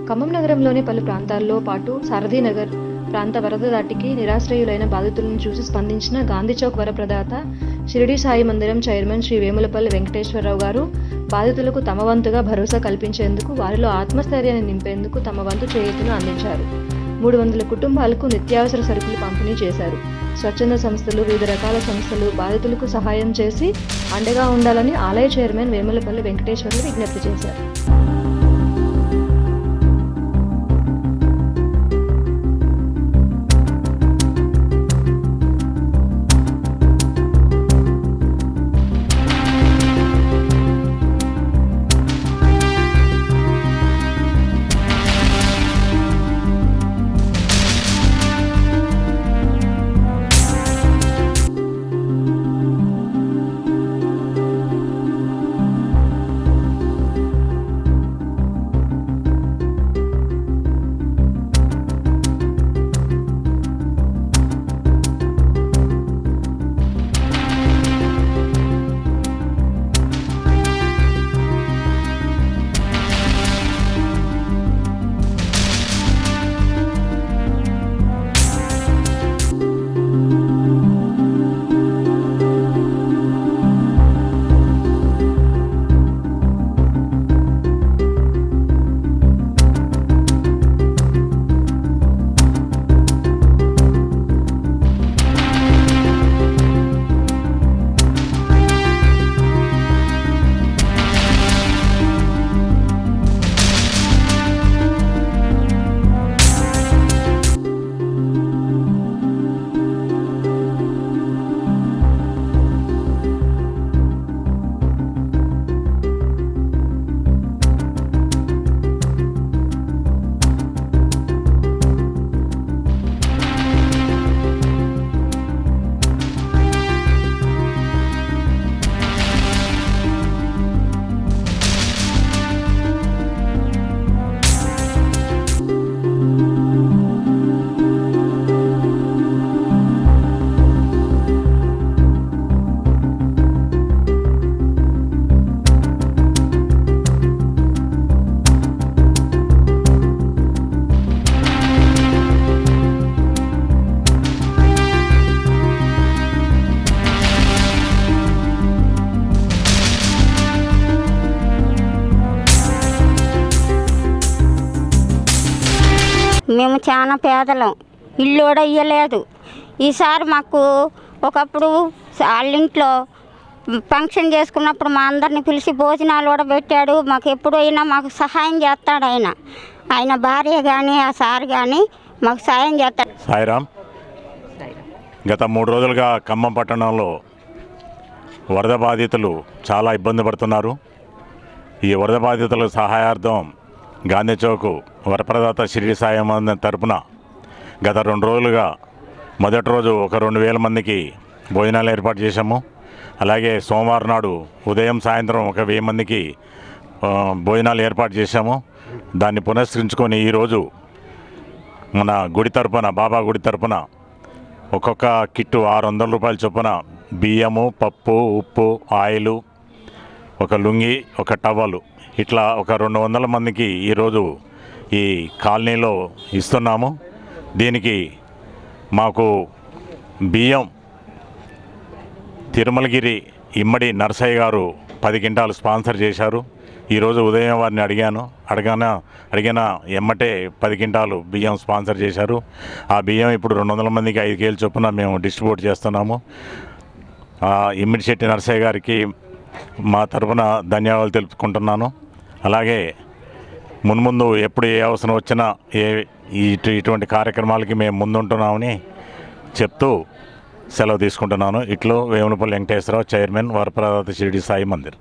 ఖమ్మం నగరంలోని పలు ప్రాంతాల్లో పాటు సారథీనగర్ ప్రాంత వరద దాటికి నిరాశ్రయులైన బాధితులను చూసి స్పందించిన గాంధీచౌక్ వరప్రదాత షిరిడి సాయి మందిరం చైర్మన్ శ్రీ వేములపల్లి వెంకటేశ్వరరావు గారు బాధితులకు తమ వంతుగా భరోసా కల్పించేందుకు, వారిలో ఆత్మస్థైర్యాన్ని నింపేందుకు తమ వంతు చేయూతను అందించారు. 300 కుటుంబాలకు నిత్యావసర సరుకులు పంపిణీ చేశారు. స్వచ్ఛంద సంస్థలు, వివిధ రకాల సంస్థలు బాధితులకు సహాయం చేసి అండగా ఉండాలని ఆలయ చైర్మన్ వేములపల్లి వెంకటేశ్వర్లు విజ్ఞప్తి చేశారు. మేము చాలా పేదలం, ఇల్లు కూడా ఇయ్యలేదు. ఈసారి మాకు ఒకప్పుడు వాళ్ళింట్లో ఫంక్షన్ చేసుకున్నప్పుడు మా అందరిని పిలిచి భోజనాలు కూడా పెట్టాడు. మాకు ఎప్పుడైనా మాకు సహాయం చేస్తాడు ఆయన భార్య కానీ ఆ సార్ కానీ మాకు సహాయం చేస్తాడు. సాయిరామ్. గత 3 రోజులుగా ఖమ్మం పట్టణంలో వరద బాధితులు చాలా ఇబ్బంది పడుతున్నారు. ఈ వరద బాధితుల సహాయార్థం గాంధీ చౌక్ వరప్రదాత షిరిడి సాయి మందిరం తరపున గత 2 రోజులుగా మొదటి రోజు ఒక 2000 మందికి భోజనాలు ఏర్పాటు చేశాము. అలాగే సోమవారం నాడు ఉదయం సాయంత్రం ఒక 1000 మందికి భోజనాలు ఏర్పాటు చేశాము. దాన్ని పునస్కరించుకొని ఈరోజు మన గుడి తరపున, బాబా గుడి తరపున ఒక్కొక్క కిట్టు 600 రూపాయల చొప్పున బియ్యము, పప్పు, ఉప్పు, ఆయిలు, ఒక లుంగి, ఒక టవలు, ఇట్లా ఒక 200 మందికి ఈరోజు ఈ కాలనీలో ఇస్తున్నాము. దీనికి మాకు బియ్యం తిరుమలగిరి ఇమ్మడి నర్సయ్య గారు 10 క్వింటాలు స్పాన్సర్ చేశారు. ఈరోజు ఉదయం వారిని అడిగిన ఎమ్మటే 10 క్వింటాలు బియ్యం స్పాన్సర్ చేశారు. ఆ బియ్యం ఇప్పుడు 200 మందికి 5 కేజీల చొప్పున మేము డిస్ట్రిబ్యూట్ చేస్తున్నాము. ఇమ్మిడి శెట్టి నర్సయ్య గారికి మా తరఫున ధన్యవాదాలు తెలుపుకుంటున్నాను. అలాగే మున్ముందు ఎప్పుడు ఏ అవసరం వచ్చినా ఇటువంటి కార్యక్రమాలకి మేము ముందుంటున్నామని చెప్తూ సెలవు తీసుకుంటున్నాను. ఇట్లో వేములపల్లి వెంకటేశ్వరరావు, చైర్మన్ వరప్రదాత షిరిడి సాయి మందిర్.